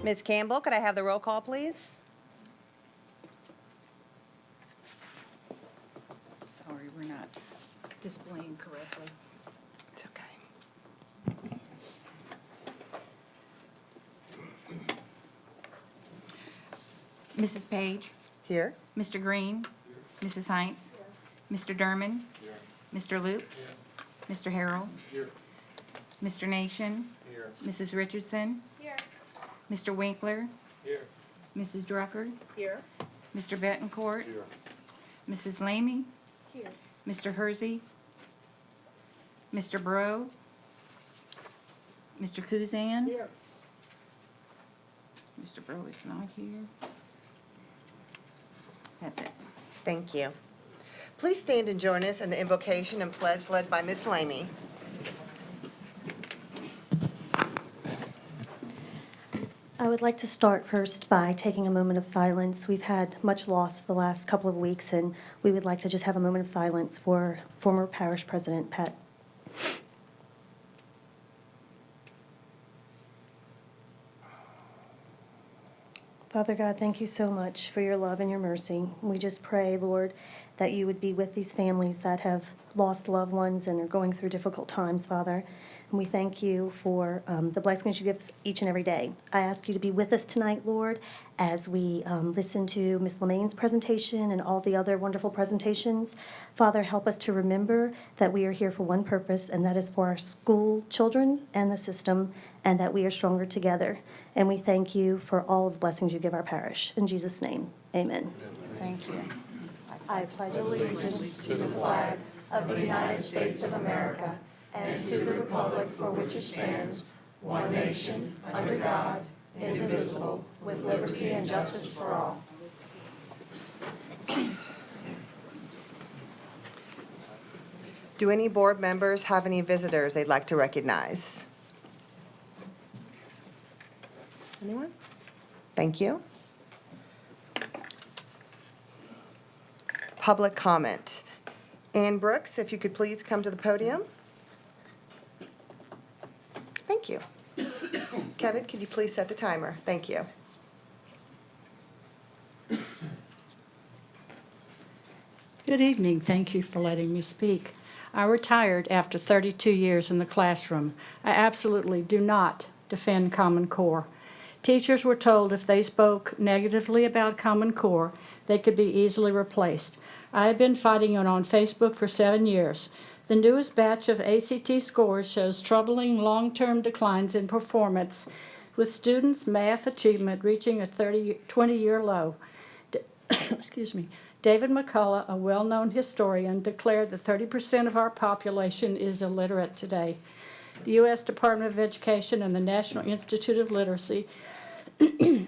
Ms. Campbell, could I have the roll call, please? Sorry, we're not displaying correctly. It's okay. Mrs. Page, Here. Mr. Green, Mrs. Heinz, Mr. Derman, Mr. Loop, Mr. Harrell, Mr. Nation, Mrs. Richardson, Mr. Winkler, Mrs. Drucker, Here. Mr. Betancourt, Mrs. Lamy, Mr. Hersey, Mr. Breaux, Mr. Kuzan. Mr. Breaux is not here. That's it. Thank you. Please stand and join us in the invocation and pledge led by Ms. Lamy. I would like to start first by taking a moment of silence. We've had much loss the last couple of weeks, and we would like to just have a moment of silence for former parish president Pat. Father God, thank you so much for your love and your mercy. We just pray, Lord, that you would be with these families that have lost loved ones and are going through difficult times, Father. And we thank you for the blessings you give each and every day. I ask you to be with us tonight, Lord, as we listen to Ms. LeMain's presentation and all the other wonderful presentations. Father, help us to remember that we are here for one purpose, and that is for our school children and the system, and that we are stronger together. And we thank you for all of the blessings you give our parish. In Jesus' name, amen. Thank you. I pledge allegiance to the flag of the United States of America and to the republic for which it stands, one nation, under God, indivisible, with liberty and justice for all. Do any board members have any visitors they'd like to recognize? Anyone? Thank you. Public comment. Ann Brooks, if you could please come to the podium. Thank you. Kevin, could you please set the timer? Thank you. Good evening. Thank you for letting me speak. I retired after 32 years in the classroom. I absolutely do not defend Common Core. Teachers were told if they spoke negatively about Common Core, they could be easily replaced. I have been fighting it on Facebook for 7 years. The newest batch of ACT scores shows troubling long-term declines in performance, with students' math achievement reaching a 20-year low. Excuse me. David McCullough, a well-known historian, declared that 30% of our population is illiterate today. The U.S. Department of Education and the National Institute of Literacy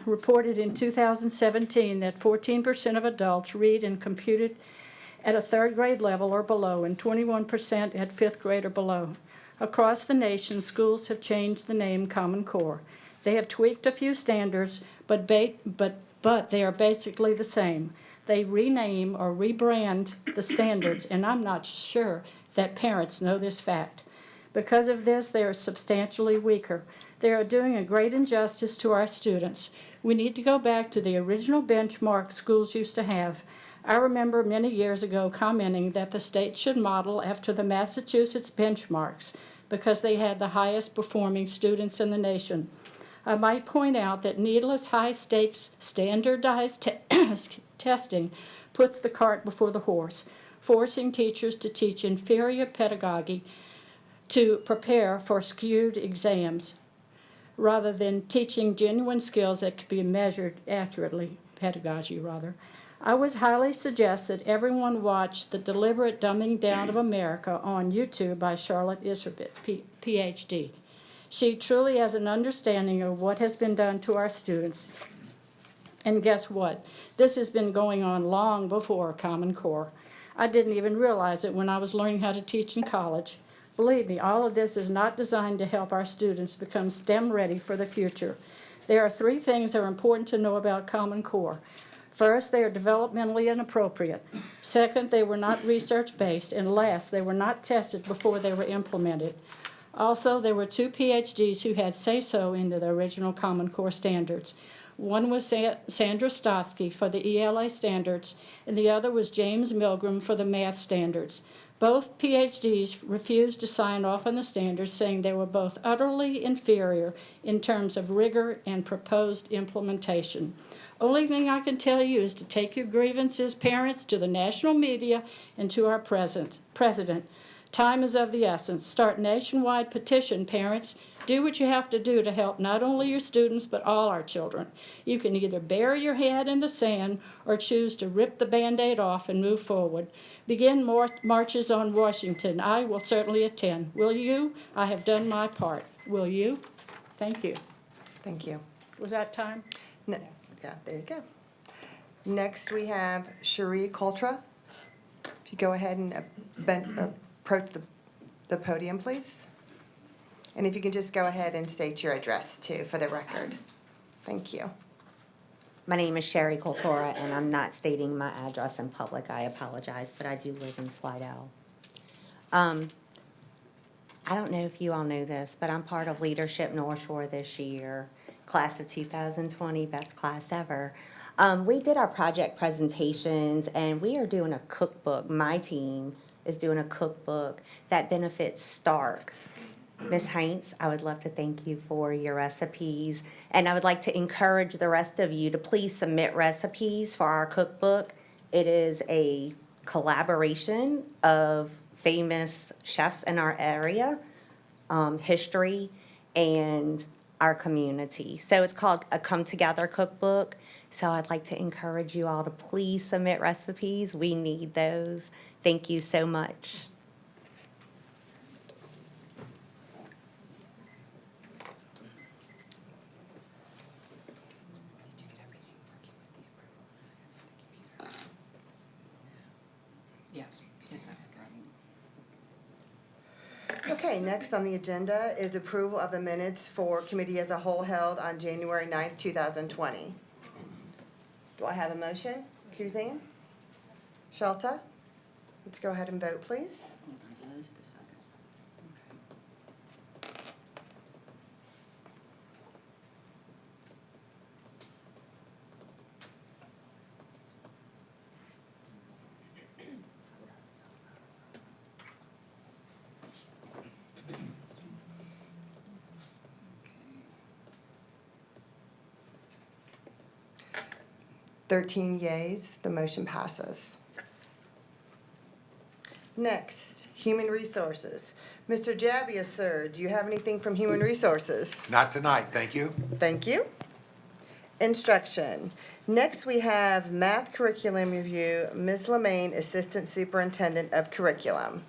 reported in 2017 that 14% of adults read and computed at a third grade level or below, and 21% at fifth grade or below. Across the nation, schools have changed the name Common Core. They have tweaked a few standards, but they are basically the same. They rename or rebrand the standards, and I'm not sure that parents know this fact. Because of this, they are substantially weaker. They are doing a great injustice to our students. We need to go back to the original benchmark schools used to have. I remember many years ago commenting that the state should model after the Massachusetts benchmarks because they had the highest performing students in the nation. I might point out that needless high-stakes standardized testing puts the cart before the horse, forcing teachers to teach inferior pedagogy to prepare for skewed exams rather than teaching genuine skills that could be measured accurately, pedagogy rather. I would highly suggest that everyone watch The Deliberate Dumbing Down of America on YouTube by Charlotte Isherbit, Ph.D. She truly has an understanding of what has been done to our students. And guess what? This has been going on long before Common Core. I didn't even realize it when I was learning how to teach in college. Believe me, all of this is not designed to help our students become STEM ready for the future. There are 3 things that are important to know about Common Core. First, they are developmentally inappropriate. Second, they were not research-based. And last, they were not tested before they were implemented. Also, there were 2 PhDs who had say-so into the original Common Core standards. One was Sandra Stotsky for the ELA standards, and the other was James Milgram for the math standards. Both PhDs refused to sign off on the standards, saying they were both utterly inferior in terms of rigor and proposed implementation. Only thing I can tell you is to take your grievances, parents, to the national media and to our president. Time is of the essence. Start nationwide petition, parents. Do what you have to do to help not only your students, but all our children. You can either bury your head in the sand or choose to rip the Band-Aid off and move forward. Begin marches on Washington. I will certainly attend. Will you? I have done my part. Will you? Thank you. Thank you. Was that time? Yeah, there you go. Next, we have Cherie Coltra. If you go ahead and approach the podium, please. And if you can just go ahead and state your address, too, for the record. Thank you. My name is Sherry Coltora, and I'm not stating my address in public. I apologize, but I do live in Slidell. I don't know if you all know this, but I'm part of Leadership North Shore this year, class of 2020, best class ever. We did our project presentations, and we are doing a cookbook. My team is doing a cookbook that benefits Stark. Ms. Heinz, I would love to thank you for your recipes, and I would like to encourage the rest of you to please submit recipes for our cookbook. It is a collaboration of famous chefs in our area, history, and our community. So it's called a Come Together Cookbook. So I'd like to encourage you all to please submit recipes. We need those. Thank you so much. Okay, next on the agenda is approval of the minutes for committee as a whole held on January 9th, 2020. Do I have a motion? Kuzan? Shelta? Let's go ahead and vote, please. Just a second. Okay. 13 yeas, the motion passes. Next, Human Resources. Mr. Jabbia, sir, do you have anything from Human Resources? Not tonight, thank you. Thank you. Instruction. Next, we have Math Curriculum Review, Ms. Lemaine, Assistant Superintendent of Curriculum.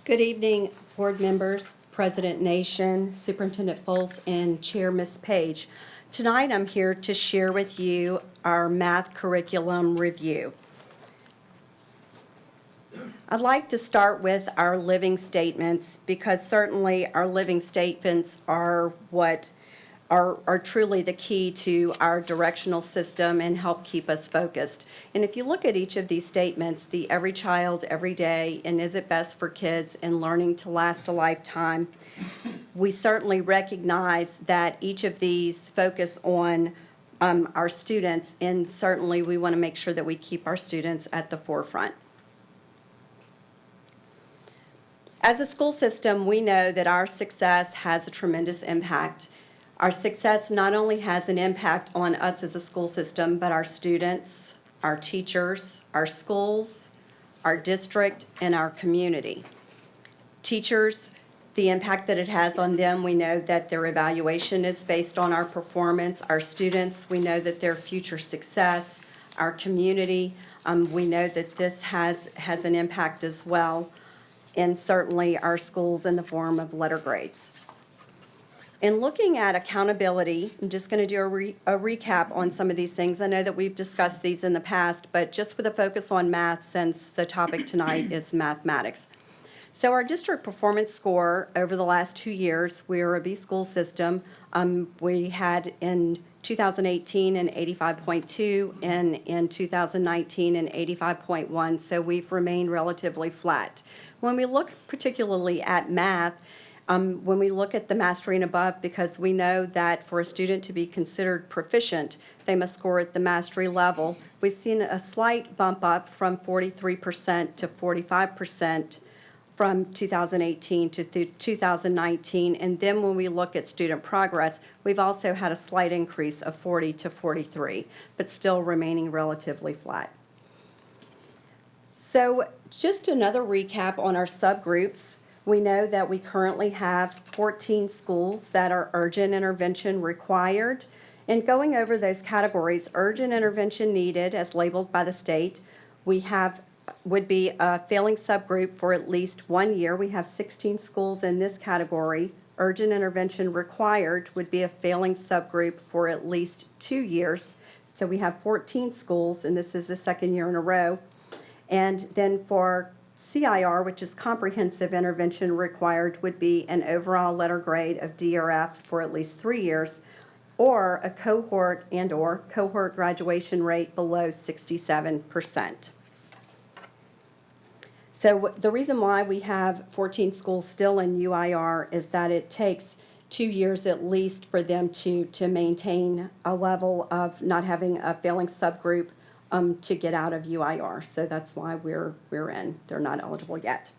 Good evening, board members, President Nation, Superintendent Foles, and Chair Ms. Page. Tonight, I'm here to share with you our math curriculum review. I'd like to start with our living statements because certainly our living statements are what are truly the key to our directional system and help keep us focused. And if you look at each of these statements, the every child, every day, and is it best for kids and learning to last a lifetime, we certainly recognize that each of these focus on our students, and certainly we want to make sure that we keep our students at the forefront. As a school system, we know that our success has a tremendous impact. Our success not only has an impact on us as a school system, but our students, our teachers, our schools, our district, and our community. Teachers, the impact that it has on them, we know that their evaluation is based on our performance. Our students, we know that their future success. Our community, we know that this has an impact as well. And certainly our schools in the form of letter grades. In looking at accountability, I'm just going to do a recap on some of these things. I know that we've discussed these in the past, but just with a focus on math since the topic tonight is mathematics. So our district performance score over the last 2 years, we're a B school system. We had in 2018 an 85.2 and in 2019 an 85.1, so we've remained relatively flat. When we look particularly at math, when we look at the mastery and above, because we know that for a student to be considered proficient, they must score at the mastery level. We've seen a slight bump up from 43% to 45% from 2018 to 2019. And then when we look at student progress, we've also had a slight increase of 40 to 43, but still remaining relatively flat. So just another recap on our subgroups. We know that we currently have 14 schools that are urgent intervention required. And going over those categories, urgent intervention needed as labeled by the state, would be a failing subgroup for at least 1 year. We have 16 schools in this category. Urgent intervention required would be a failing subgroup for at least 2 years. So we have 14 schools, and this is the second year in a row. And then for CIR, which is comprehensive intervention required, would be an overall letter grade of D or F for at least 3 years, or a cohort and/or cohort graduation rate below 67%. So the reason why we have 14 schools still in UIR is that it takes 2 years at least for them to maintain a level of not having a failing subgroup to get out of UIR. So that's why we're in. They're not eligible yet.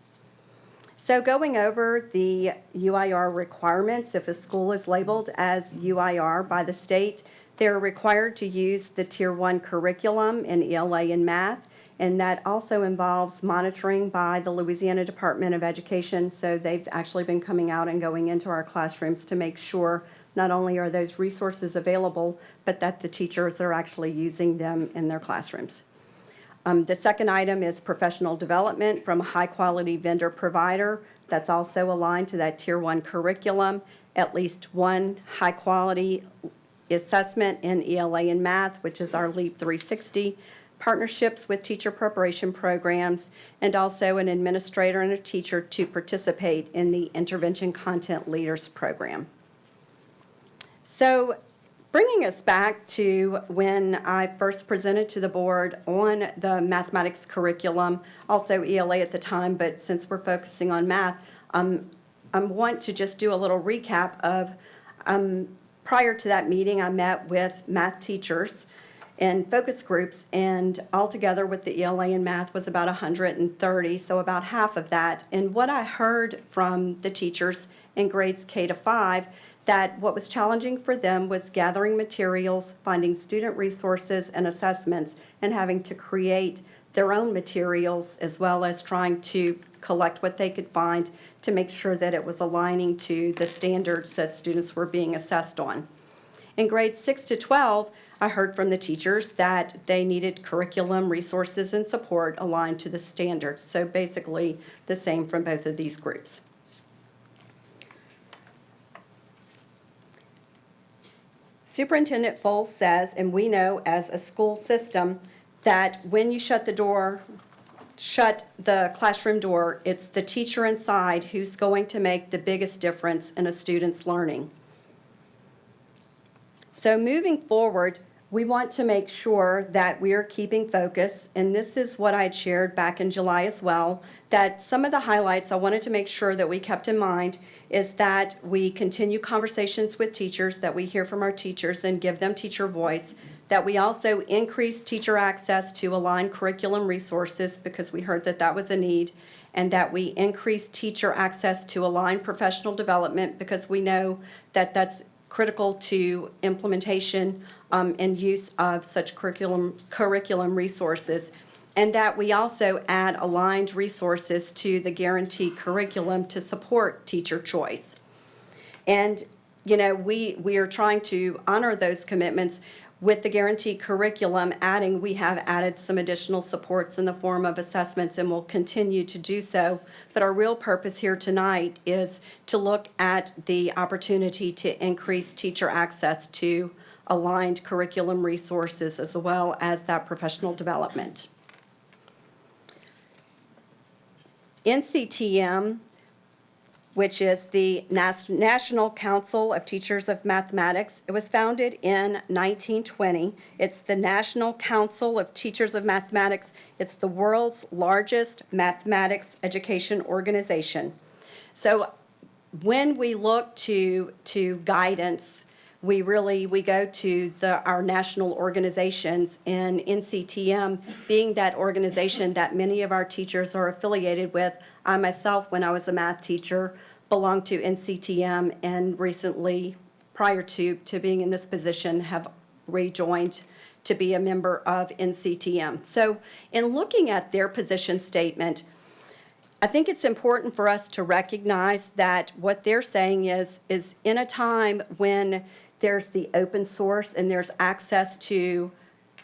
So going over the UIR requirements, if a school is labeled as UIR by the state, they're required to use the Tier 1 curriculum in ELA and math. And that also involves monitoring by the Louisiana Department of Education. So they've actually been coming out and going into our classrooms to make sure not only are those resources available, but that the teachers are actually using them in their classrooms. The second item is professional development from a high-quality vendor provider that's also aligned to that Tier 1 curriculum, at least one high-quality assessment in ELA and math, which is our LEAP 360, partnerships with teacher preparation programs, and also an administrator and a teacher to participate in the Intervention Content Leaders Program. So bringing us back to when I first presented to the board on the mathematics curriculum, also ELA at the time, but since we're focusing on math, I want to just do a little recap of prior to that meeting, I met with math teachers and focus groups, and altogether with the ELA and math was about 130, so about half of that. And what I heard from the teachers in grades K to 5, that what was challenging for them was gathering materials, finding student resources and assessments, and having to create their own materials, as well as trying to collect what they could find to make sure that it was aligning to the standards that students were being assessed on. In grades 6 to 12, I heard from the teachers that they needed curriculum, resources, and support aligned to the standards. So basically the same from both of these groups. Superintendent Foles says, and we know as a school system, that when you shut the classroom door, it's the teacher inside who's going to make the biggest difference in a student's learning. So moving forward, we want to make sure that we are keeping focus, and this is what I had shared back in July as well, that some of the highlights I wanted to make sure that we kept in mind is that we continue conversations with teachers, that we hear from our teachers and give them teacher voice, that we also increase teacher access to align curriculum resources because we heard that that was a need, and that we increase teacher access to align professional development because we know that that's critical to implementation and use of such curriculum resources, and that we also add aligned resources to the guaranteed curriculum to support teacher choice. And, you know, we are trying to honor those commitments with the guaranteed curriculum we have added some additional supports in the form of assessments and will continue to do so. But our real purpose here tonight is to look at the opportunity to increase teacher access to aligned curriculum resources as well as that professional development. NCTM, which is the National Council of Teachers of Mathematics. It was founded in 1920. It's the National Council of Teachers of Mathematics. It's the world's largest mathematics education organization. So when we look to guidance, we go to our national organizations, and NCTM being that organization that many of our teachers are affiliated with. I myself, when I was a math teacher, belonged to NCTM, and recently, prior to being in this position, have rejoined to be a member of NCTM. So in looking at their position statement, I think it's important for us to recognize that what they're saying is in a time when there's the open source and there's access to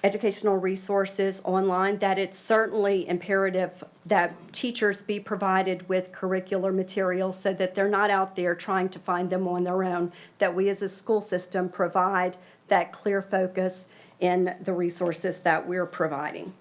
educational resources online, that it's certainly imperative that teachers be provided with curricular materials so that they're not out there trying to find them on their own, that we as a school system provide that clear focus in the resources that we're providing.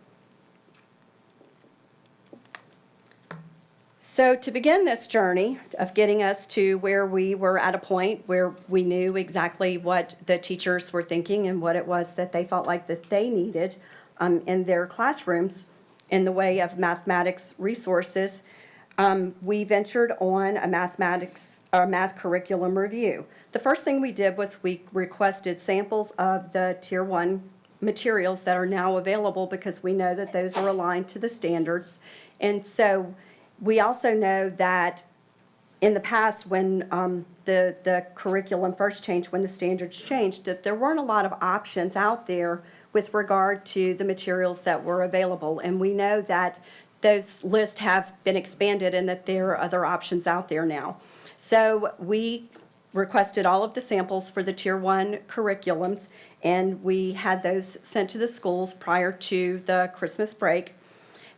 So to begin this journey of getting us to where we were at a point where we knew exactly what the teachers were thinking and what it was that they felt like that they needed in their classrooms in the way of mathematics resources, we ventured on a math curriculum review. The first thing we did was we requested samples of the Tier 1 materials that are now available because we know that those are aligned to the standards. And so we also know that in the past, when the curriculum first changed, when the standards changed, that there weren't a lot of options out there with regard to the materials that were available. And we know that those lists have been expanded and that there are other options out there now. So we requested all of the samples for the Tier 1 curriculums, and we had those sent to the schools prior to the Christmas break.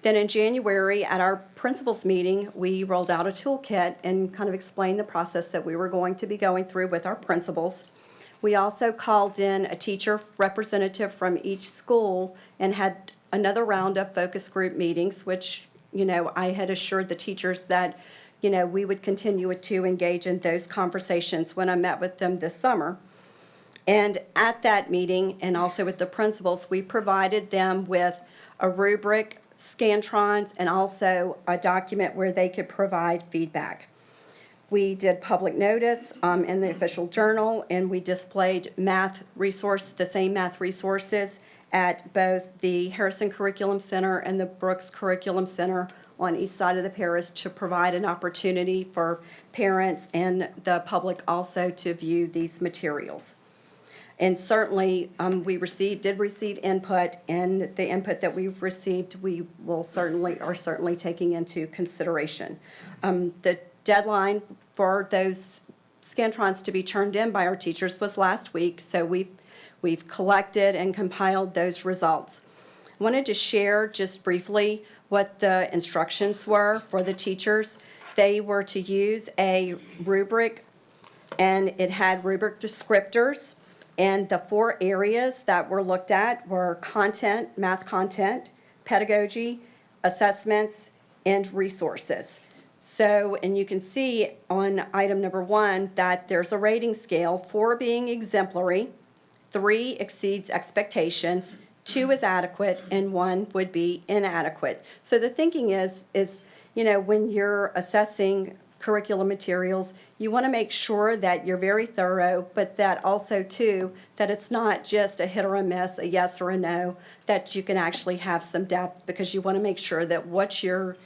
Then in January, at our principals meeting, we rolled out a toolkit and kind of explained the process that we were going to be going through with our principals. We also called in a teacher representative from each school and had another round of focus group meetings, which, I had assured the teachers that, we would continue to engage in those conversations when I met with them this summer. And at that meeting, and also with the principals, we provided them with a rubric, Scantrons, and also a document where they could provide feedback. We did public notice in the official journal, and we displayed the same math resources at both the Harrison Curriculum Center and the Brooks Curriculum Center on each side of the parish to provide an opportunity for parents and the public also to view these materials. And certainly, we did receive input, and the input that we've received, we are certainly taking into consideration. The deadline for those Scantrons to be turned in by our teachers was last week, so we've collected and compiled those results. I wanted to share just briefly what the instructions were for the teachers. They were to use a rubric, and it had rubric descriptors. And the 4 areas that were looked at were content, math content, pedagogy, assessments, and resources. So, and you can see on item number 1 that there's a rating scale, 4 being exemplary, 3 exceeds expectations, 2 is adequate, and 1 would be inadequate. So the thinking is when you're assessing curriculum materials, you want to make sure that you're very thorough, but that also, too, that it's not just a hit or a miss, a yes or a no, that you can actually have some depth, because you want to make sure that what you're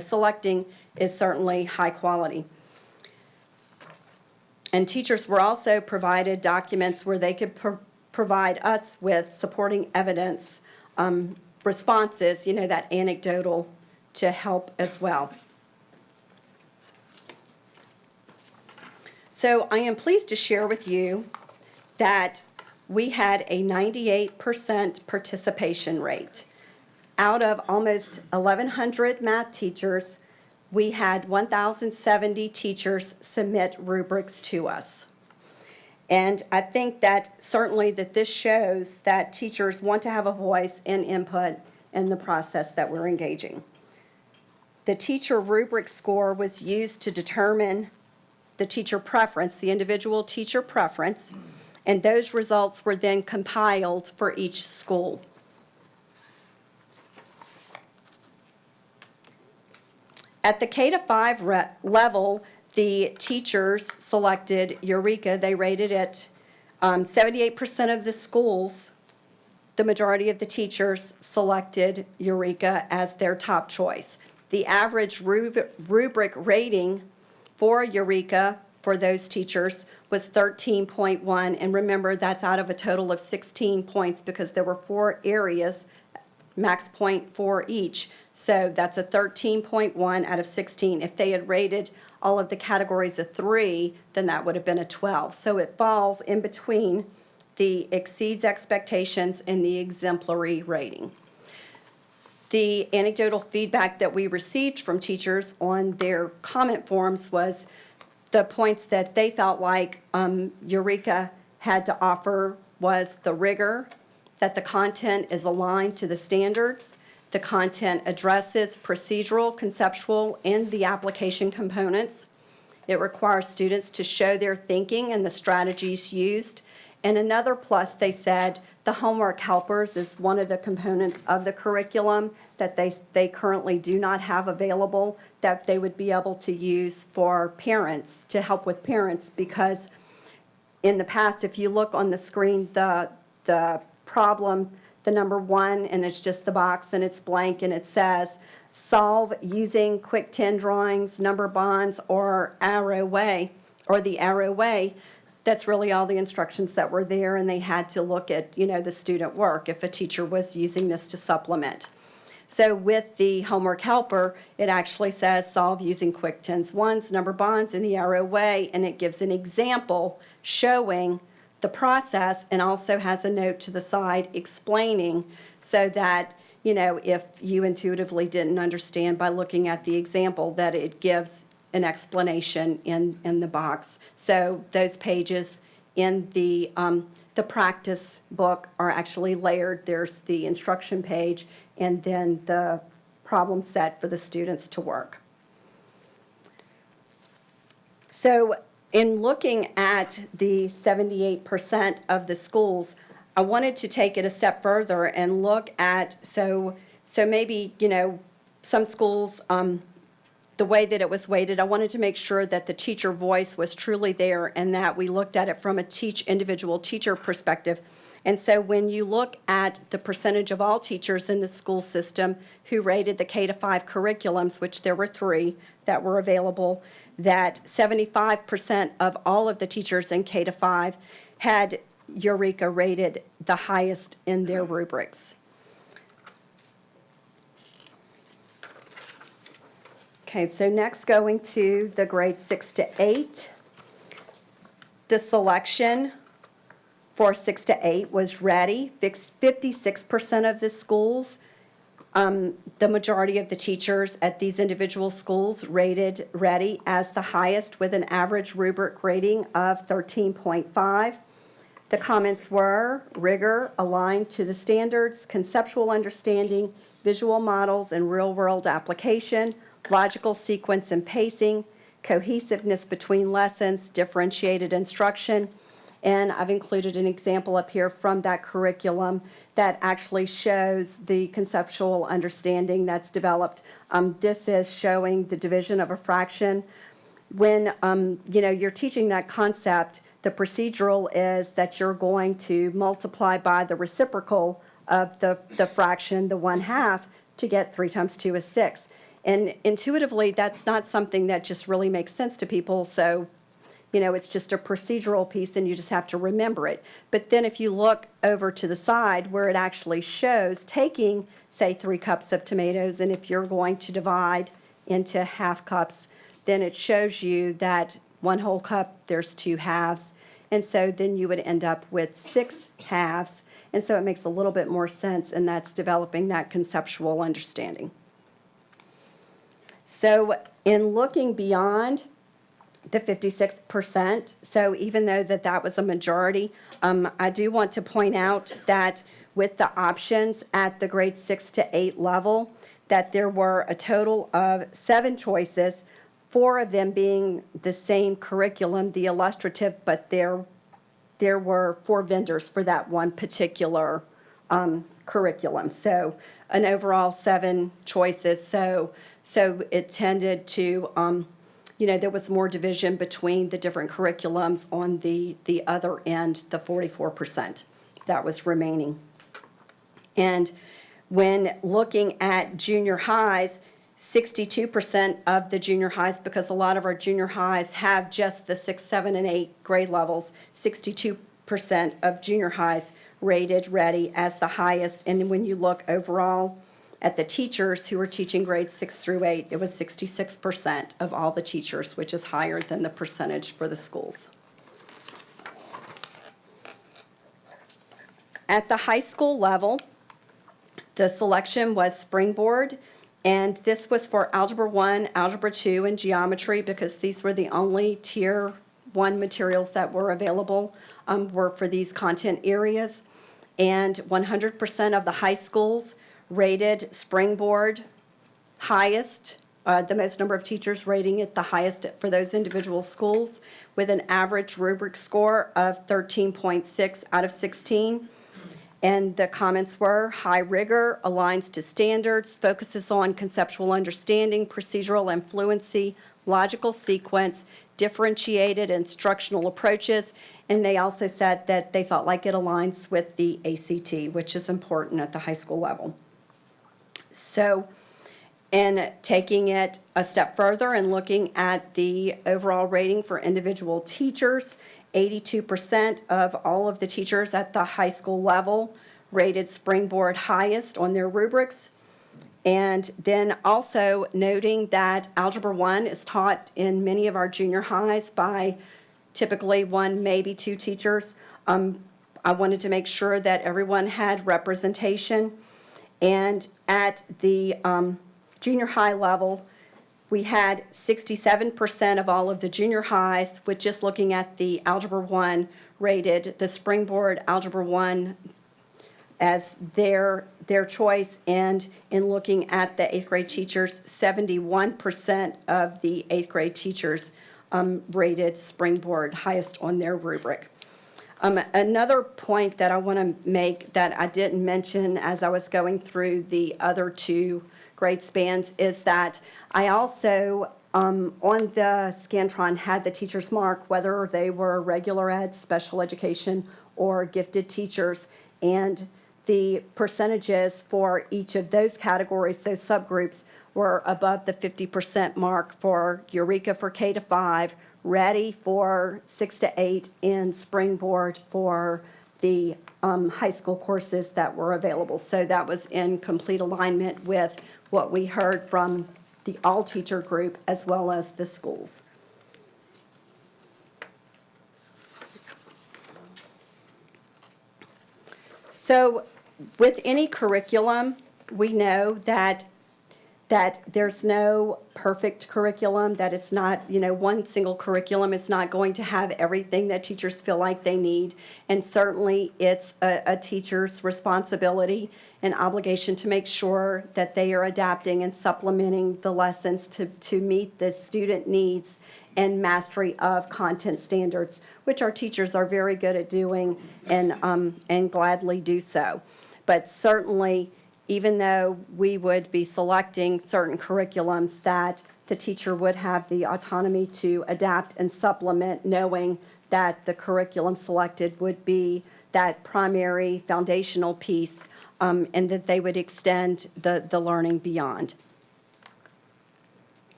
selecting is certainly high quality. And teachers were also provided documents where they could provide us with supporting evidence, responses, that anecdotal, to help as well. So I am pleased to share with you that we had a 98% participation rate. Out of almost 1,100 math teachers, we had 1,070 teachers submit rubrics to us. And I think that certainly that this shows that teachers want to have a voice and input in the process that we're engaging. the teacher rubric score was used to determine the teacher preference, the individual teacher preference, and those results were then compiled for each school. At the K-5 level, the teachers selected Eureka. They rated it 78% of the schools. The majority of the teachers selected Eureka as their top choice. The average rubric rating for Eureka for those teachers was 13.1. And remember, that's out of a total of 16 points because there were 4 areas, max point for each. So that's a 13.1 out of 16. If they had rated all of the categories a 3, then that would have been a 12. So it falls in between the exceeds expectations and the exemplary rating. The anecdotal feedback that we received from teachers on their comment forms was the points that they felt like Eureka had to offer was the rigor, that the content is aligned to the standards, the content addresses procedural, conceptual, and the application components. It requires students to show their thinking and the strategies used. And another plus, they said, the homework helpers is one of the components of the curriculum that they currently do not have available that they would be able to use for parents, to help with parents, because in the past, if you look on the screen, the problem, the number 1, and it's just the box and it's blank and it says, solve using quick 10 drawings, number bonds, or arrow way, or the arrow way. That's really all the instructions that were there, and they had to look at, the student work if a teacher was using this to supplement. So with the homework helper, it actually says solve using quick 10s, 1s, number bonds, and the arrow way, and it gives an example showing the process and also has a note to the side explaining so that, if you intuitively didn't understand by looking at the example, that it gives an explanation in the box. So those pages in the practice book are actually layered. There's the instruction page and then the problem set for the students to work. So in looking at the 78% of the schools, I wanted to take it a step further and look at, so maybe, some schools, the way that it was weighted, I wanted to make sure that the teacher voice was truly there and that we looked at it from a individual teacher perspective. And so when you look at the percentage of all teachers in the school system who rated the K-5 curriculums, which there were 3 that were available, that 75% of all of the teachers in K-5 had Eureka rated the highest in their rubrics. Okay, so next going to the grades 6 to 8. The selection for 6 to 8 was ready. 56% of the schools, the majority of the teachers at these individual schools rated ready as the highest with an average rubric rating of 13.5. The comments were rigor, aligned to the standards, conceptual understanding, visual models and real-world application, logical sequence and pacing, cohesiveness between lessons, differentiated instruction. And I've included an example up here from that curriculum that actually shows the conceptual understanding that's developed. This is showing the division of a fraction. When you're teaching that concept, the procedural is that you're going to multiply by the reciprocal of the fraction, the 1/2, to get 3 times 2 is 6. And intuitively, that's not something that just really makes sense to people. So, it's just a procedural piece and you just have to remember it. But then if you look over to the side where it actually shows taking, say, 3 cups of tomatoes, and if you're going to divide into half cups, then it shows you that 1 whole cup, there's 2 halves. And so then you would end up with 6 halves. And so it makes a little bit more sense, and that's developing that conceptual understanding. So in looking beyond the 56%, so even though that was a majority, I do want to point out that with the options at the grade 6 to 8 level, that there were a total of 7 choices, 4 of them being the same curriculum, the illustrative, but there were 4 vendors for that one particular curriculum. So an overall 7 choices. So it tended to, there was more division between the different curriculums on the other end, the 44% that was remaining. And when looking at junior highs, 62% of the junior highs, because a lot of our junior highs have just the 6, 7, and 8 grade levels, 62% of junior highs rated ready as the highest. And when you look overall at the teachers who were teaching grades 6 through 8, it was 66% of all the teachers, which is higher than the percentage for the schools. At the high school level, the selection was Springboard, and this was for Algebra 1, Algebra 2, and Geometry, because these were the only Tier 1 materials that were available were for these content areas. And 100% of the high schools rated Springboard highest, the most number of teachers rating it the highest for those individual schools, with an average rubric score of 13.6 out of 16. And the comments were, high rigor, aligns to standards, focuses on conceptual understanding, procedural and fluency, logical sequence, differentiated instructional approaches, and they also said that they felt like it aligns with the ACT, which is important at the high school level. So, in taking it a step further and looking at the overall rating for individual teachers, 82% of all of the teachers at the high school level rated Springboard highest on their rubrics. And then also noting that Algebra 1 is taught in many of our junior highs by typically 1, maybe 2 teachers. I wanted to make sure that everyone had representation. And at the junior high level, we had 67% of all of the junior highs, with just looking at the Algebra 1, rated the Springboard Algebra 1 as their choice. And in looking at the 8th grade teachers, 71% of the 8th grade teachers rated Springboard highest on their rubric. Another point that I want to make that I didn't mention as I was going through the other 2 grade spans is that I also, on the Scantron, had the teachers mark whether they were regular ed, special education, or gifted teachers. And the percentages for each of those categories, those subgroups, were above the 50% mark for Eureka for K to 5, Ready for 6 to 8, and Springboard for the high school courses that were available. So that was in complete alignment with what we heard from the all-teacher group as well as the schools. So with any curriculum, we know that there's no perfect curriculum, that it's not, one single curriculum is not going to have everything that teachers feel like they need. And certainly it's a teacher's responsibility and obligation to make sure that they are adapting and supplementing the lessons to meet the student needs and mastery of content standards, which our teachers are very good at doing and gladly do so. But certainly, even though we would be selecting certain curriculums, that the teacher would have the autonomy to adapt and supplement, knowing that the curriculum selected would be that primary foundational piece, and that they would extend the learning beyond.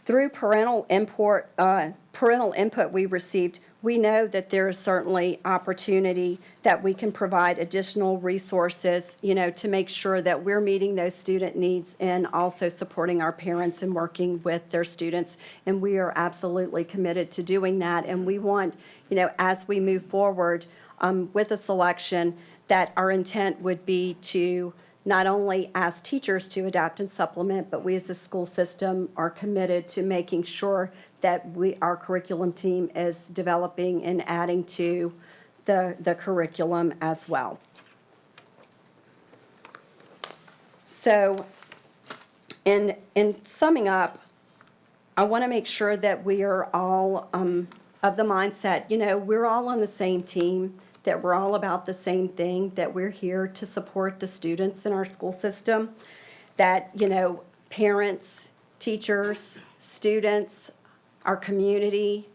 Through parental input we received, we know that there is certainly opportunity that we can provide additional resources, to make sure that we're meeting those student needs and also supporting our parents and working with their students. And we are absolutely committed to doing that. And we want, as we move forward with a selection, that our intent would be to not only ask teachers to adapt and supplement, but we as a school system are committed to making sure that our curriculum team is developing and adding to the curriculum as well. So In summing up, I want to make sure that we are all of the mindset, we're all on the same team, that we're all about the same thing, that we're here to support the students in our school system, that, parents, teachers, students, our community,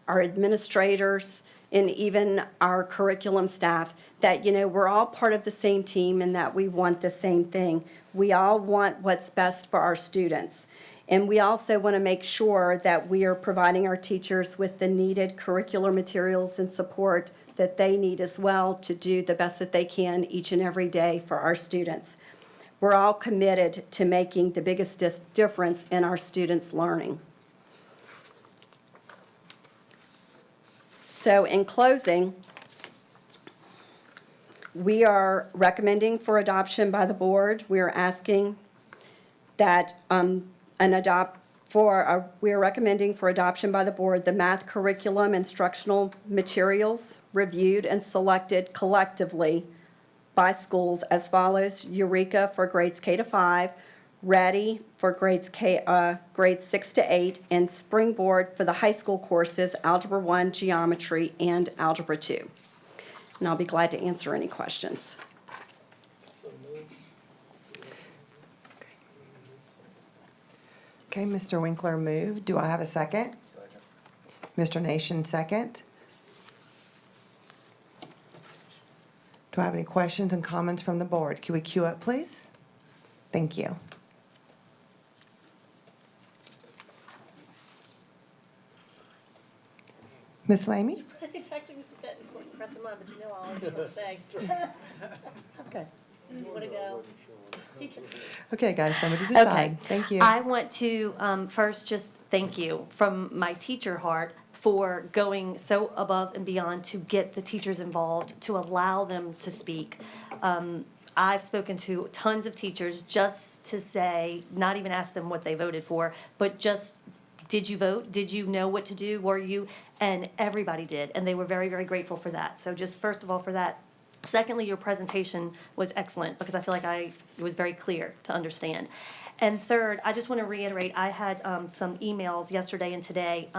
our administrators, and even our curriculum staff, that, we're all part of the same team and that we want the same thing. We all want what's best for our students. And we also want to make sure that we are providing our teachers with the needed curricular materials and support that they need as well to do the best that they can each and every day for our students. We're all committed to making the biggest difference in our students' learning. So in closing, we are recommending for adoption by the board. We are asking that we are recommending for adoption by the board the math curriculum instructional materials reviewed and selected collectively by schools as follows: Eureka for grades K to 5, Ready for grades 6 to 8, and Springboard for the high school courses Algebra 1, Geometry, and Algebra 2. And I'll be glad to answer any questions. Okay, Mr. Winkler moved. Do I have a second? Mr. Nation, second. Do I have any questions and comments from the board? Can we queue up, please? Thank you. Ms. Lamy? It's actually Mr. Benton, let's press him on, but you know all I was gonna say. Okay. You wanna go? Okay, guys, somebody decide. Okay. Thank you. I want to first just thank you from my teacher heart for going so above and beyond to get the teachers involved, to allow them to speak. I've spoken to tons of teachers just to say, not even ask them what they voted for, but just, did you vote? Did you know what to do? Were you? And everybody did, and they were very, very grateful for that. So just first of all, for that. Secondly, your presentation was excellent because I feel like it was very clear to understand. And third, I just want to reiterate, I had some emails yesterday and today,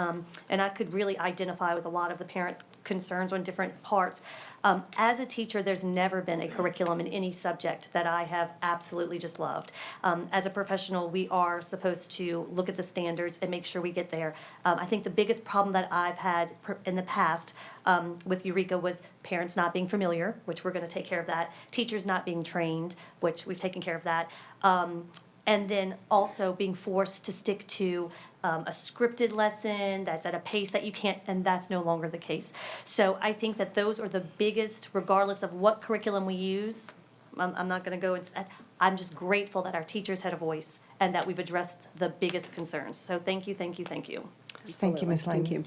and I could really identify with a lot of the parent concerns on different parts. As a teacher, there's never been a curriculum in any subject that I have absolutely just loved. As a professional, we are supposed to look at the standards and make sure we get there. I think the biggest problem that I've had in the past with Eureka was parents not being familiar, which we're going to take care of that, teachers not being trained, which we've taken care of that, and then also being forced to stick to a scripted lesson that's at a pace that you can't, and that's no longer the case. So I think that those are the biggest, regardless of what curriculum we use. I'm not going to go into that. I'm just grateful that our teachers had a voice and that we've addressed the biggest concerns. So thank you, thank you, thank you. Thank you, Ms. Lamy. Thank you.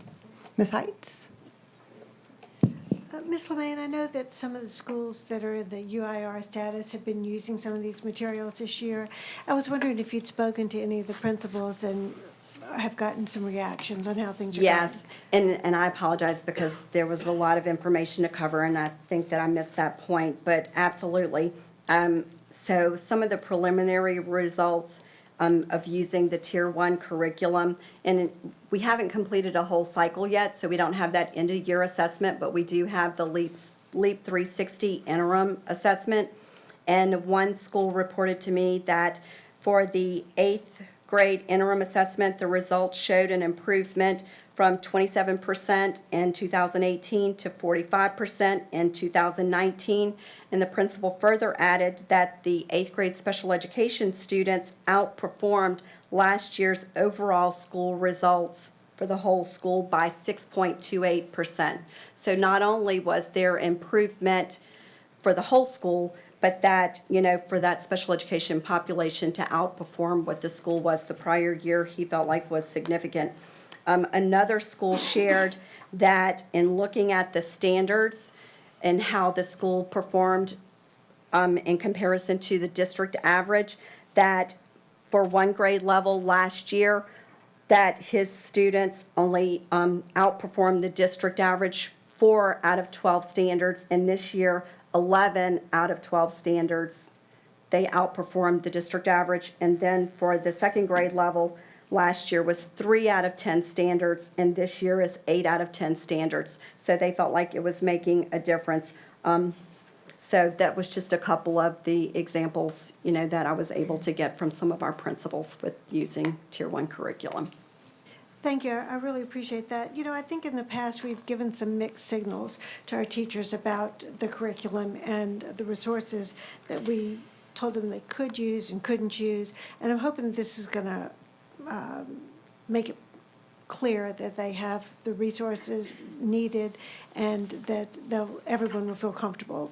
Ms. Heights? Ms. Lemaine, I know that some of the schools that are in the UIR status have been using some of these materials this year. I was wondering if you'd spoken to any of the principals and have gotten some reactions on how things are going. Yes, and I apologize because there was a lot of information to cover, and I think that I missed that point, but absolutely. So some of the preliminary results of using the Tier 1 curriculum, and we haven't completed a whole cycle yet, so we don't have that end-of-year assessment, but we do have the LEAP 360 interim assessment. And one school reported to me that for the 8th grade interim assessment, the results showed an improvement from 27% in 2018 to 45% in 2019. And the principal further added that the 8th grade special education students outperformed last year's overall school results for the whole school by 6.28%. So not only was there improvement for the whole school, but that, for that special education population to outperform what the school was the prior year, he felt like was significant. Another school shared that in looking at the standards and how the school performed in comparison to the district average, that for one grade level last year, that his students only outperformed the district average 4 out of 12 standards, and this year 11 out of 12 standards they outperformed the district average. And then for the second grade level, last year was 3 out of 10 standards, and this year is 8 out of 10 standards. So they felt like it was making a difference. So that was just a couple of the examples, that I was able to get from some of our principals with using Tier 1 curriculum. Thank you. I really appreciate that. I think in the past, we've given some mixed signals to our teachers about the curriculum and the resources that we told them they could use and couldn't use. And I'm hoping this is going to make it clear that they have the resources needed and that everyone will feel comfortable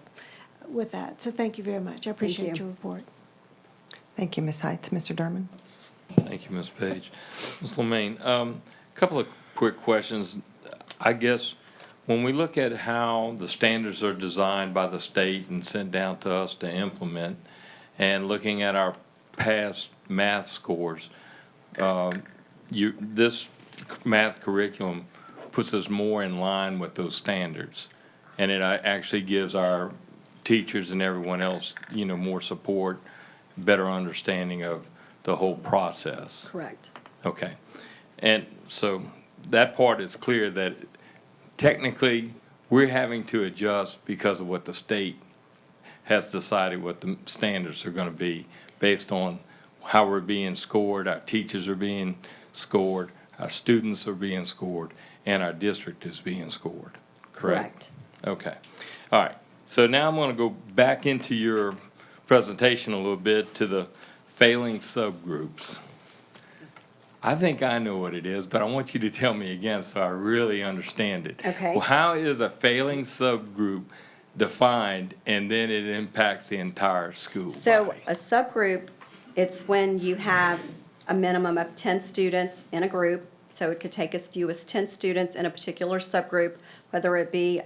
with that. So thank you very much. I appreciate you. your report. Thank you, Ms. Heights. Mr. Derman? Thank you, Ms. Page. Ms. Lemaine, a couple of quick questions. I guess when we look at how the standards are designed by the state and sent down to us to implement, and looking at our past math scores, this math curriculum puts us more in line with those standards. And it actually gives our teachers and everyone else, more support, better understanding of the whole process. Correct. Okay. And so that part is clear that technically we're having to adjust because of what the state has decided what the standards are going to be based on how we're being scored, our teachers are being scored, our students are being scored, and our district is being scored. Correct? Okay. All right. So now I'm going to go back into your presentation a little bit to the failing subgroups. I think I know what it is, but I want you to tell me again so I really understand it. Okay. Well, how is a failing subgroup defined and then it impacts the entire school So body? a subgroup, it's when you have a minimum of 10 students in a group. So it could take as few as 10 students in a particular subgroup, whether it be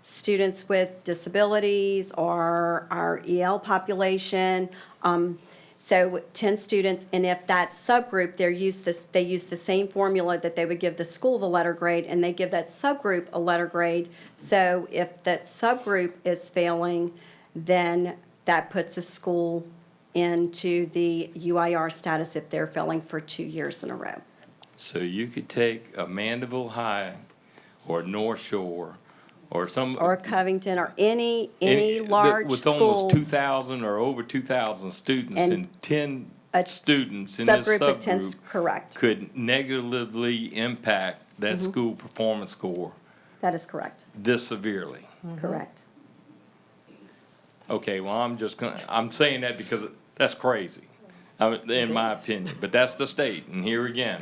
students with disabilities or our EL population. So 10 students, and if that subgroup, they use the same formula that they would give the school the letter grade, and they give that subgroup a letter grade. So if that subgroup is failing, then that puts a school into the UIR status if they're failing for 2 years in a row. So you could take a Mandeville High or North Shore or some. Or Covington, or any large with school. almost 2,000 or over 2,000 students And and 10 a students in this subgroup of 10 subgroup correct. could negatively impact that school performance score That is correct. this severely. Correct. Okay, well, I'm saying that because that's crazy, in my opinion, but that's the state, and here again,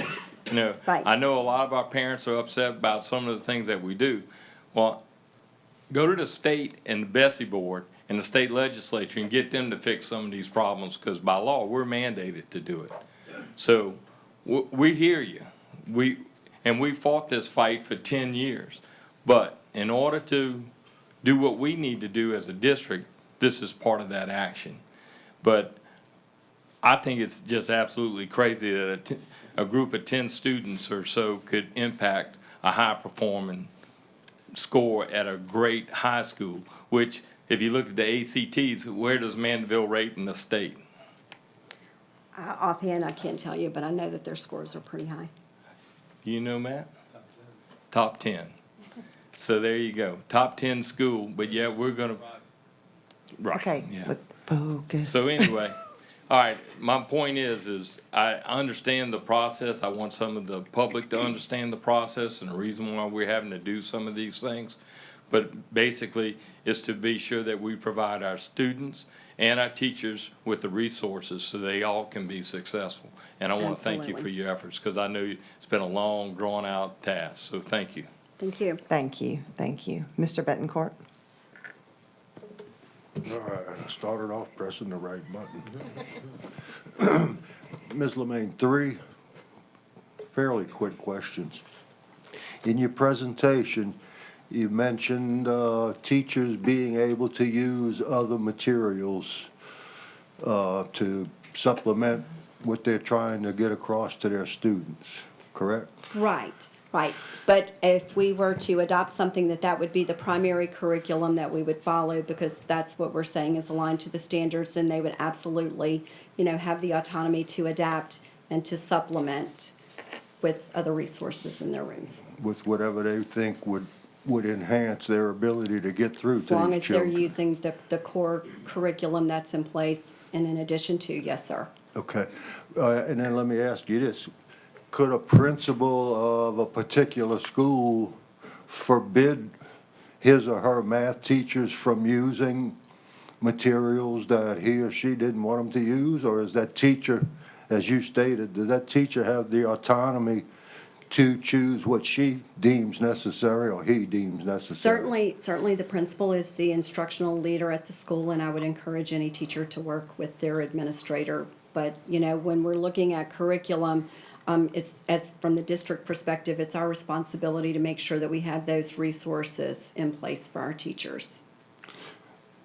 Right. I know a lot of our parents are upset about some of the things that we do. Well, go to the state and the Bessie Board and the state legislature and get them to fix some of these problems, because by law, we're mandated to do it. So, we hear you. We fought this fight for 10 years. But in order to do what we need to do as a district, this is part of that action. But I think it's just absolutely crazy that a group of 10 students or so could impact a high-performing score at a great high school, which, if you look at the ACTs, where does Mandeville rate in the state? Offhand, I can't tell you, but I know that their scores are pretty high. You know, Matt? Top 10. So there you go. Top 10 school, but yeah, we're going to. Right. Okay, Yeah. but focus. So anyway, all right, my point is I understand the process. I want some of the public to understand the process and the reason why we're having to do some of these things. But basically, is to be sure that we provide our students and our teachers with the resources so they all can be successful. And I want to thank you for Absolutely. your efforts, because I know it's been a long, drawn-out task, so thank you. Thank you. Thank you, thank you. Mr. Betancourt? All right, I started off pressing the right button. Ms. Lemaine, 3 fairly quick questions. In your presentation, you mentioned teachers being able to use other materials to supplement what they're trying to get across to their students, correct? Right. Right, but if we were to adopt something, that would be the primary curriculum that we would follow, because that's what we're saying is aligned to the standards, and they would absolutely, have the autonomy to adapt and to supplement with other resources in their rooms. With whatever they think would enhance their ability to get through to As long these as they're children. using the core curriculum that's in place, and in addition to, yes, sir. Okay, and then let me ask you this. Could a principal of a particular school forbid his or her math teachers from using materials that he or she didn't want them to use? Or is that teacher, as you stated, does that teacher have the autonomy to choose what she deems necessary or he deems necessary? Certainly the principal is the instructional leader at the school, and I would encourage any teacher to work with their administrator. But, when we're looking at curriculum, from the district perspective, it's our responsibility to make sure that we have those resources in place for our teachers.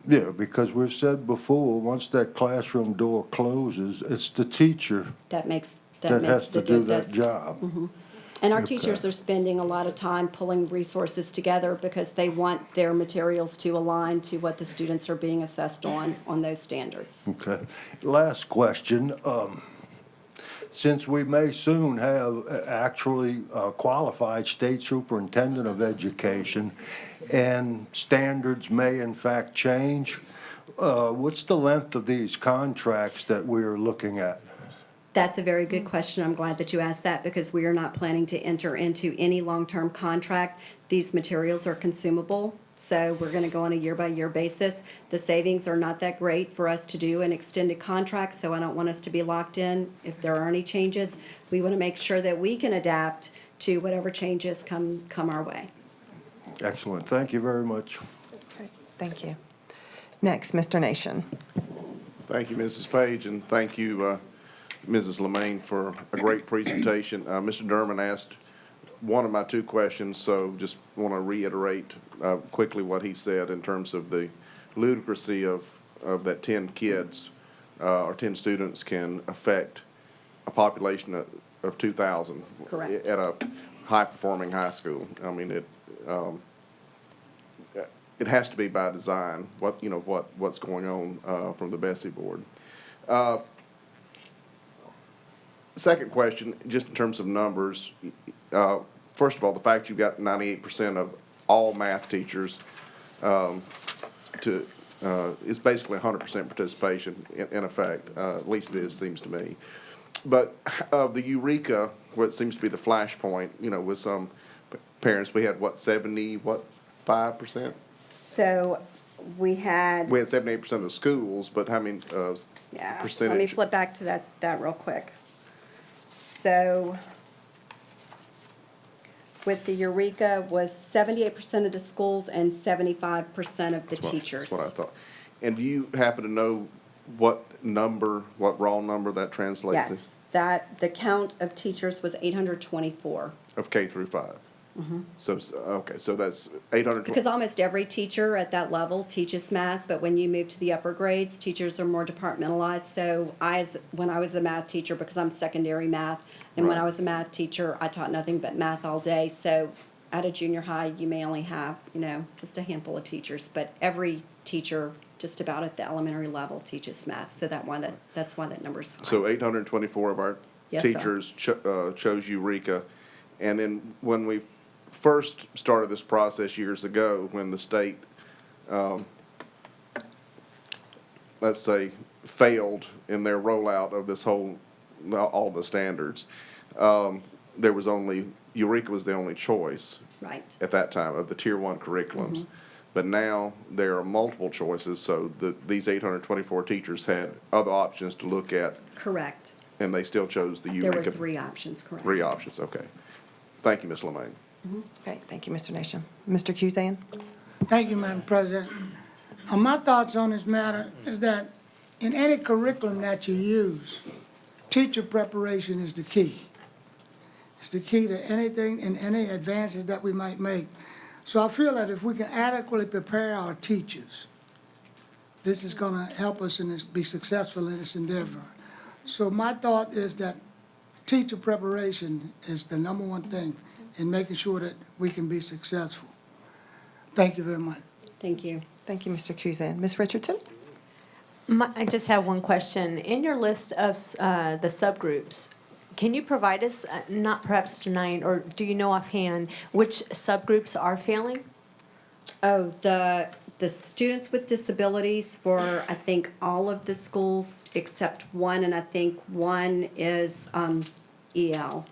Yeah, because we've said before, once that classroom door closes, it's the teacher That makes that has the to do that's- that job. And our Okay. teachers are spending a lot of time pulling resources together because they want their materials to align to what the students are being assessed on those standards. Okay. Last question. Since we may soon have actually a qualified state superintendent of education, and standards may in fact change, what's the length of these contracts that we're looking at? That's a very good question. I'm glad that you asked that, because we are not planning to enter into any long-term contract. These materials are consumable, so we're going to go on a year-by-year basis. The savings are not that great for us to do an extended contract, so I don't want us to be locked in. If there are any changes, we want to make sure that we can adapt to whatever changes come our way. Excellent. Thank you very much. Great, thank you. Next, Mr. Nation. Thank you, Mrs. Page, and thank you, Mrs. Lemaine, for a great presentation. Mr. Derman asked one of my two questions, so just want to reiterate quickly what he said in terms of the ludicrousy of that 10 kids or 10 students can affect a population of 2,000. Correct. At a high-performing high school. I mean, it has to be by design, what's going on from the Bessie board. Second question, just in terms of numbers, first of all, the fact you've got 98% of all math teachers is basically 100% participation in effect, at least it is, seems to me. But the Eureka, what seems to be the flashpoint, with some parents, we had 5%? So we had, We had 78% of the schools, but how many yeah, percentage? let me flip back to that real quick. So with the Eureka was 78% of the schools and 75% of the teachers. That's what I thought. And do you happen to know what raw number that translates to? Yes, the count of teachers was 824. Of K through 5? So, okay, so that's 820. Because almost every teacher at that level teaches math, but when you move to the upper grades, teachers are more departmentalized. So when I was a math teacher, because I'm secondary math, and when I Right. was a math teacher, I taught nothing but math all day. So at a junior high, you may only have, just a handful of teachers, but every teacher just about at the elementary level teaches math. So that's why that number's high. So 824 of our Yes, sir. teachers chose Eureka. And then when we first started this process years ago, when the state, let's say, failed in their rollout of this all the standards, there was Eureka was the only choice Right. at that time of the Tier 1 curriculums. But now there are multiple choices, so these 824 teachers had other options to look at, Correct. and they still chose the There Eureka. were 3 options, correct. 3 options, okay. Thank you, Ms. Lemaine. Okay, thank you, Mr. Nation. Mr. Kuzan? Thank you, Madam President. My thoughts on this matter is that in any curriculum that you use, teacher preparation is the key. It's the key to anything and any advances that we might make. So I feel that if we can adequately prepare our teachers, this is going to help us be successful in this endeavor. So my thought is that teacher preparation is the number one thing in making sure that we can be successful. Thank you very much. Thank you. Thank you, Mr. Kuzan. Ms. Richardson? I just have one question. In your list of the subgroups, can you provide us, not perhaps tonight, or do you know offhand, which subgroups are failing? Oh, the students with disabilities for, I think, all of the schools except one, and I think one is EL.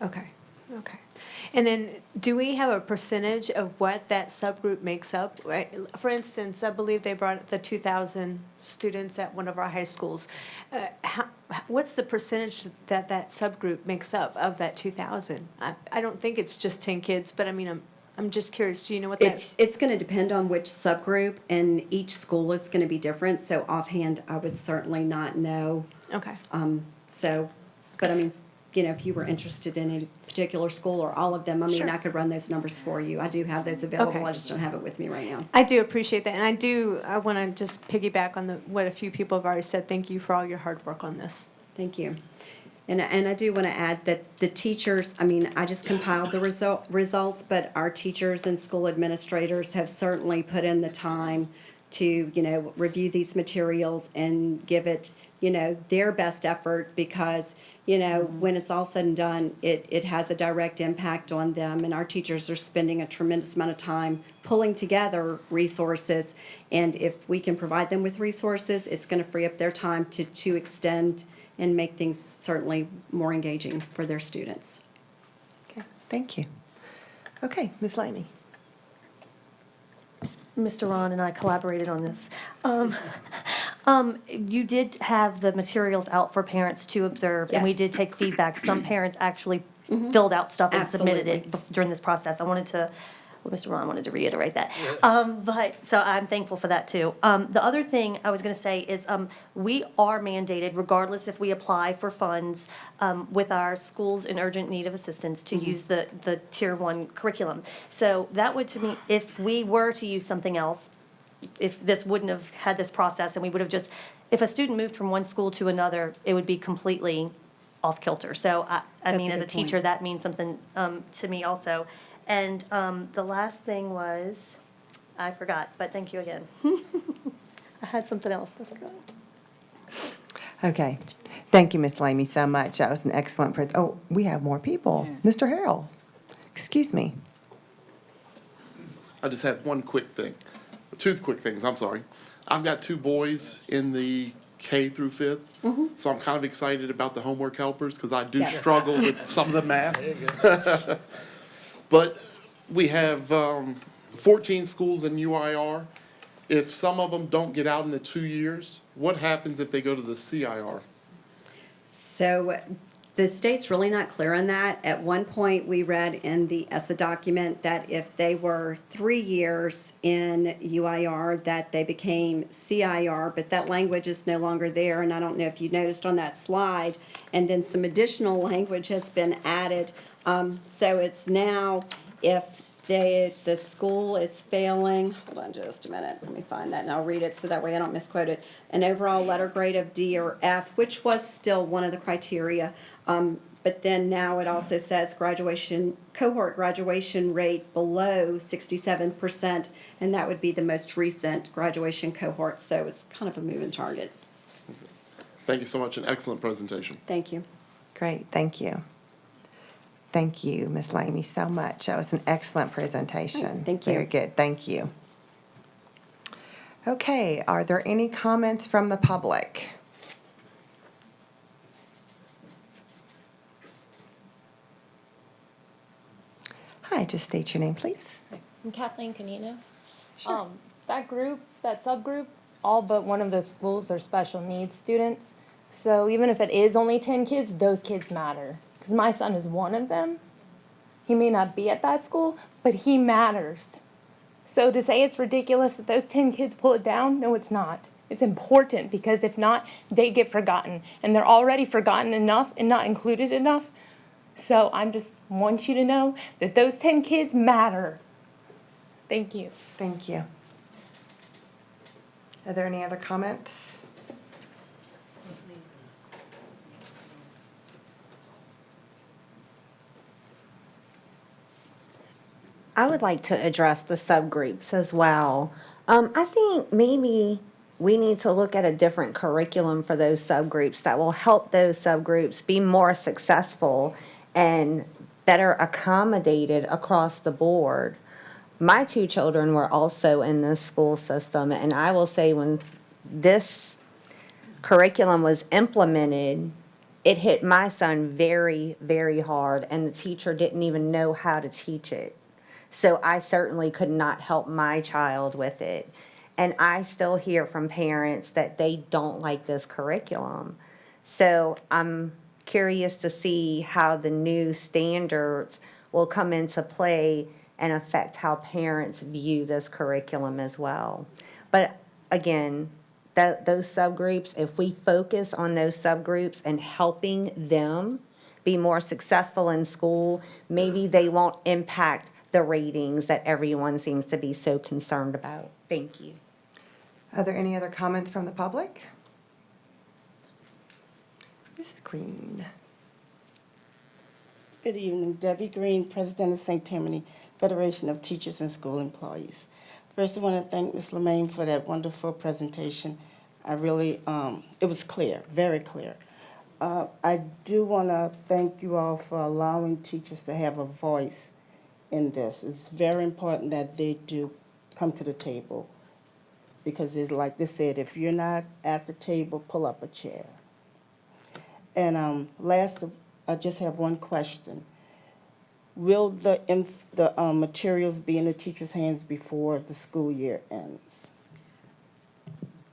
Okay, okay. And then, do we have a percentage of what that subgroup makes up? Right, for instance, I believe they brought the 2,000 students at one of our high schools. What's the percentage that that subgroup makes up of that 2,000? I don't think it's just 10 kids, but I mean, I'm just curious, do you know what that? It's going to depend on which subgroup, and each school is going to be different, so offhand, I would certainly not know. Okay. But I mean, you know, if you were interested in a particular school or all of them, I mean, Sure. I could run those numbers for you. I do have those available, Okay. I just don't have it with me right now. I do appreciate that, and I want to just piggyback on what a few people have already said. Thank you for all your hard work on this. Thank you. And I do want to add that the teachers, I mean, I just compiled the results, but our teachers and school administrators have certainly put in the time to, you know, review these materials and give it, you know, their best effort because, you know, when it's all said and done, it has a direct impact on them. And our teachers are spending a tremendous amount of time pulling together resources. And if we can provide them with resources, it's going to free up their time to extend and make things certainly more engaging for their students. Okay, thank you. Okay, Ms. Laney? Mr. Ron and I collaborated on this. You did have the materials out for parents to observe, and we Yes. did take feedback. Some parents actually filled out stuff and submitted it Absolutely. during this process. I wanted to, well, Mr. Ron wanted to reiterate that. So I'm thankful for that too. The other thing I was gonna say is, we are mandated, regardless if we apply for funds, with our schools in urgent need of assistance, to use the Tier 1 curriculum. So that would, to me, if we were to use something else, if this wouldn't have had this process, and we would have just, if a student moved from one school to another, it would be completely off kilter. So I That's mean, a as a good point. teacher, that means something to me also. And the last thing was, I forgot, but thank you again. I had something else, but I forgot. Okay. Thank you, Ms. Lamy, so much. That was an excellent oh, we have more people. Mr. Harrell, excuse me. I just had one quick thing, two quick things, I'm sorry. I've got two boys in the K through 5th, so I'm kind of excited about the homework helpers, because I do Yes. struggle with some of the math. But we have 14 schools in UIR. If some of them don't get out in the 2 years, what happens if they go to the CIR? So the state's really not clear on that. At one point, we read in the ESSA document that if they were 3 years in UIR, that they became CIR, but that language is no longer there, and I don't know if you noticed on that slide. And then some additional language has been added. So it's now, if the school is failing, hold on just a minute, let me find that and I'll read it so that way I don't misquote it. An overall letter grade of D or F, which was still one of the criteria. But then now it also says cohort graduation rate below 67%, and that would be the most recent graduation cohort, so it's kind of a moving target. Thank you so much, an excellent presentation. Thank you. Great, thank you. Thank you, Ms. Lamy, so much. That was an excellent presentation. Thank you. Very good, thank you. Okay, are there any comments from the public? Hi, just state your name, please. I'm Kathleen Canino. Sure. That group, that subgroup, all but one of those schools are special needs students. So even if it is only 10 kids, those kids matter. Because my son is one of them. He may not be at that school, but he matters. So to say it's ridiculous that those 10 kids pull it down, no, it's not. It's important, because if not, they get forgotten. And they're already forgotten enough and not included enough. So I just want you to know that those 10 kids matter. Thank you. Thank you. Are there any other comments? I would like to address the subgroups as well. I think maybe we need to look at a different curriculum for those subgroups that will help those subgroups be more successful and better accommodated across the board. My two children were also in this school system, and I will say when this curriculum was implemented, it hit my son very, very hard, and the teacher didn't even know how to teach it. So I certainly could not help my child with it. And I still hear from parents that they don't like this curriculum. So I'm curious to see how the new standards will come into play and affect how parents view this curriculum as well. But again, those subgroups, if we focus on those subgroups and helping them be more successful in school, maybe they won't impact the ratings that everyone seems to be so concerned about. Thank you. Are there any other comments from the public? Ms. Green. Good evening, Debbie Green, President of St. Tammany Federation of Teachers and School Employees. First, I want to thank Ms. Lemaine for that wonderful presentation. I really, it was clear, very clear. I do want to thank you all for allowing teachers to have a voice in this. It's very important that they do come to the table because it's like they said, if you're not at the table, pull up a chair. And last, I just have one question. Will the materials be in the teacher's hands before the school year ends?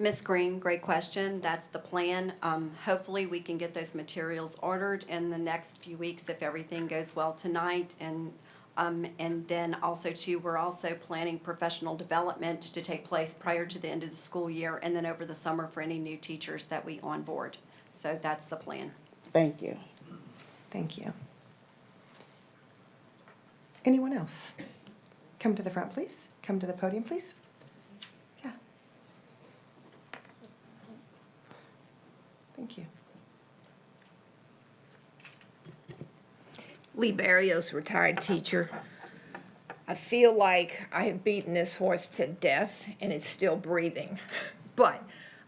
Ms. Green, great question. That's the plan. Hopefully, we can get those materials ordered in the next few weeks if everything goes well tonight. And then also, too, we're also planning professional development to take place prior to the end of the school year and then over the summer for any new teachers that we onboard. So that's the plan. Thank you. Thank you. Anyone else? Come to the front, please. Come to the podium, please. Yeah. Thank you. Lee Barrios, retired teacher. I feel like I have beaten this horse to death and it's still breathing. But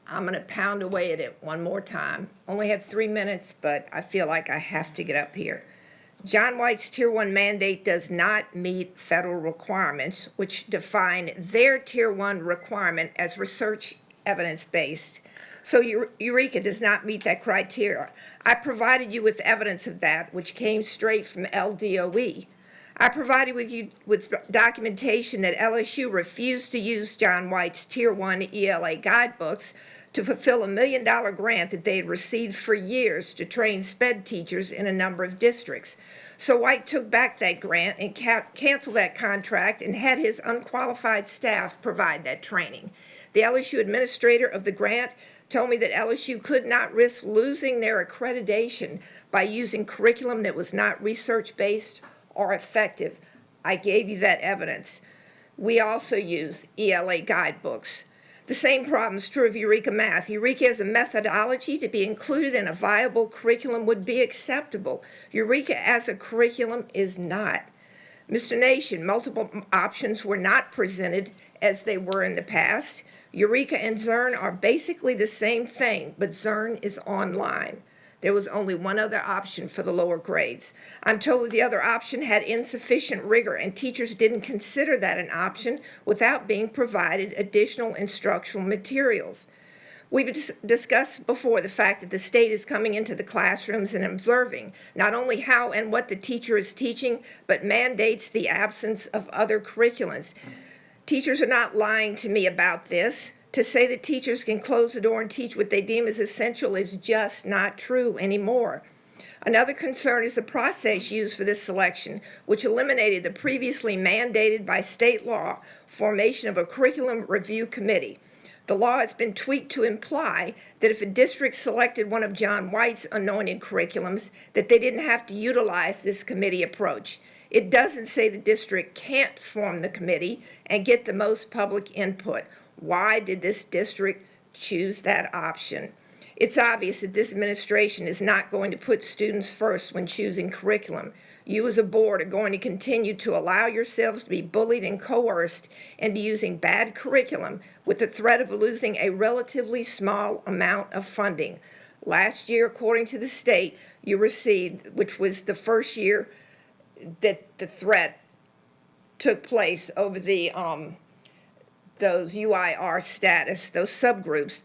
I'm going to pound away at it one more time. Only have 3 minutes, but I feel like I have to get up here. John White's Tier 1 mandate does not meet federal requirements, which define their Tier 1 requirement as research evidence-based. So Eureka does not meet that criteria. I provided you with evidence of that, which came straight from LDOE. I provided you with documentation that LSU refused to use John White's Tier 1 ELA guidebooks to fulfill a $1 million grant that they had received for years to train SPED teachers in a number of districts. So White took back that grant and canceled that contract and had his unqualified staff provide that training. The LSU administrator of the grant told me that LSU could not risk losing their accreditation by using curriculum that was not research-based or effective. I gave you that evidence. We also use ELA guidebooks. The same problem is true of Eureka Math. Eureka as a methodology to be included in a viable curriculum would be acceptable. Eureka as a curriculum is not. Mr. Nation, multiple options were not presented as they were in the past. Eureka and Zern are basically the same thing, but Zern is online. There was only one other option for the lower grades. I'm told that the other option had insufficient rigor, and teachers didn't consider that an option without being provided additional instructional materials. We've discussed before the fact that the state is coming into the classrooms and observing not only how and what the teacher is teaching, but mandates the absence of other curriculums. Teachers are not lying to me about this. To say that teachers can close the door and teach what they deem as essential is just not true anymore. Another concern is the process used for this selection, which eliminated the previously mandated by state law formation of a curriculum review committee. The law has been tweaked to imply that if a district selected one of John White's anointed curriculums, that they didn't have to utilize this committee approach. It doesn't say the district can't form the committee and get the most public input. Why did this district choose that option? It's obvious that this administration is not going to put students first when choosing curriculum. you as a board are going to continue to allow yourselves to be bullied and coerced into using bad curriculum with the threat of losing a relatively small amount of funding. Last year, according to the state, you received, which was the first year that the threat took place over the those UIR status, those subgroups,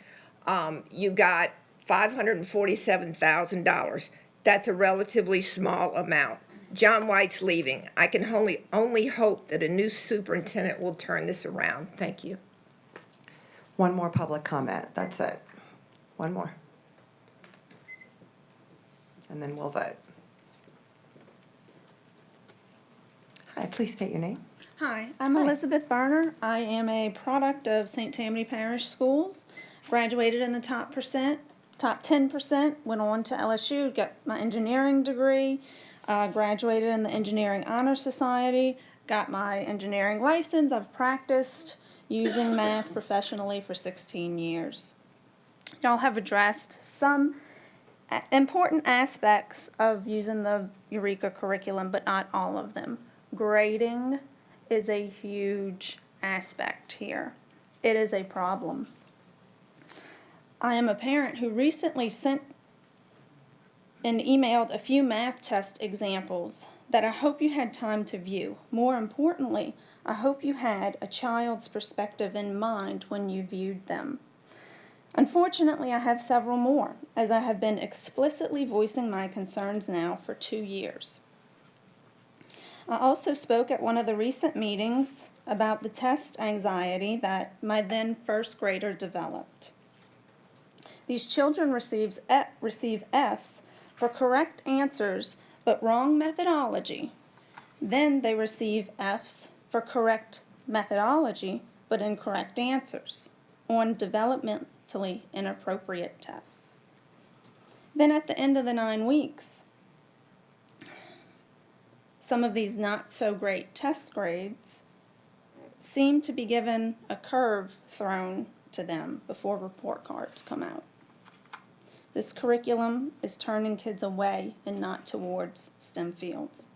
you got $547,000. That's a relatively small amount. John White's leaving. I can only hope that a new superintendent will turn this around. Thank you. One more public comment, that's it. One more. And then we'll vote. Hi, please state your name. Hi, I'm Elizabeth Berner. I am a product of St. Tammany Parish Schools. Graduated in the top 10%, went on to LSU, got my engineering degree, graduated in the Engineering Honor Society, got my engineering license. I've practiced using math professionally for 16 years. Y'all have addressed some important aspects of using the Eureka curriculum, but not all of them. Grading is a huge aspect here. It is a problem. I am a parent who recently sent and emailed a few math test examples that I hope you had time to view. More importantly, I hope you had a child's perspective in mind when you viewed them. Unfortunately, I have several more, as I have been explicitly voicing my concerns now for 2 years. I also spoke at one of the recent meetings about the test anxiety that my then first grader developed. These children receive Fs for correct answers but wrong methodology. Then they receive Fs for correct methodology but incorrect answers on developmentally inappropriate tests. Then at the end of the 9 weeks, some of these not so great test grades seem to be given a curve thrown to them before report cards come out. This curriculum is turning kids away and not towards STEM fields.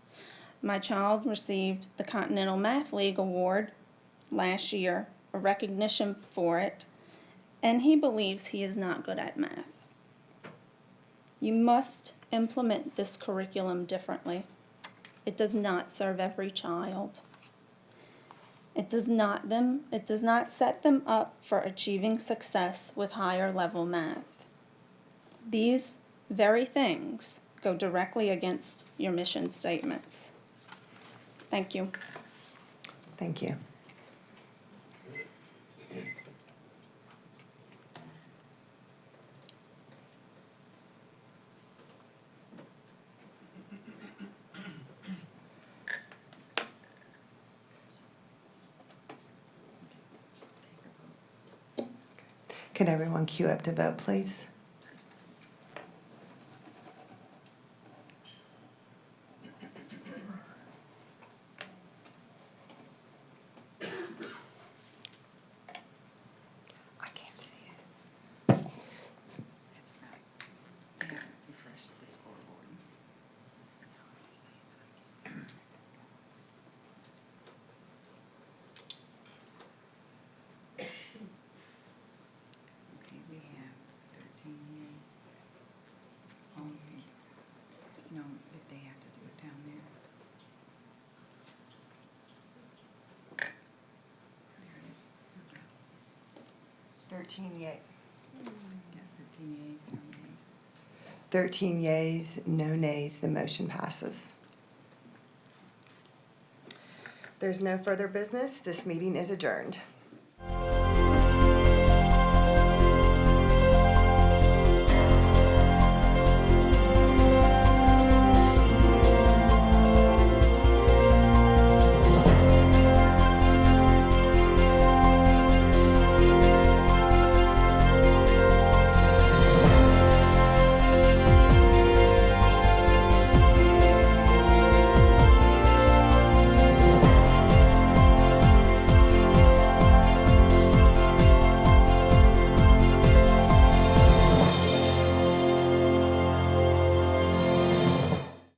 My child received the Continental Math League Award last year, a recognition for it, and he believes he is not good at math. You must implement this curriculum differently. It does not serve every child. It does not set them up for achieving success with higher level math. These very things go directly against your mission statements. Thank you. Thank you. Can everyone queue up to vote, please? I can't see it. It's not, I haven't refreshed the scoreboard. Okay, we have 13 years. No, if they have to do it down there. There it is. 13 yea. Yes, 13 yeas, no nays. 13 yeas, no nays, the motion passes. There's no further business. This meeting is adjourned.